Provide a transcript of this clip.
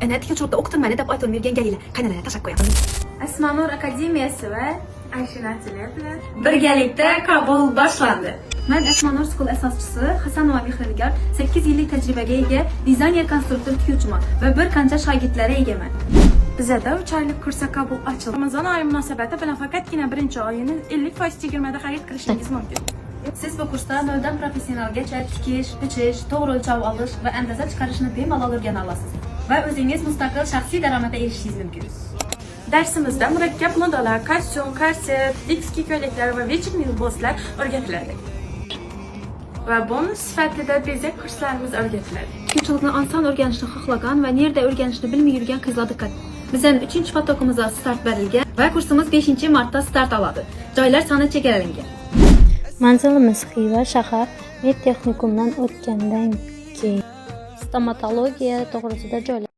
Ana tikuvchilikda o'qitilmaydi deb aytib berganiga qaynalarga tashab qo'yamiz. Asmanur akademiyasi va Aysha bilan Birgalikda qabul boshlandi. Men Asmanur School asoschisi Hasanova Mehriligar 8 yillik tajribaga ega dizayner konstruktor tikuvchiman va bir qancha shogirdlari egaman. Bizda 3 oylik kursga qabul ochildi. Ramazon oyi munosabati bilan faqatgina birinchi oyini 50% chegirmada xarid qilishingiz mumkin. Siz bu kursda noldan professionalgacha tikish, bichish, to'g'ri o'lchov olish va andaza chiqarishni bemalol o'rgana olasiz va o'zingiz mustaqil shaxsiy daromadga erishishingiz mumkin. Darsimizda murakkab modalar, kostyum, korset, dikski ko'ylaklar va vechirni liboslar o'rgatiladi. Va bonus sifatida bezak kurslarimiz o'rgatiladi. Tikuvchilikni oson o'rganishni xohlagan va nerda o'rganishni bilmay yurgan qizlar diqqat. Bizning 3-potokimizda start berilgan va kursimiz 5-martda start oladi. Joylar soni chegaralangan. Manzilimiz Xiva shahar medtexnikumdan o'tgandan keyin stomatologiya to'g'risida joylashgan.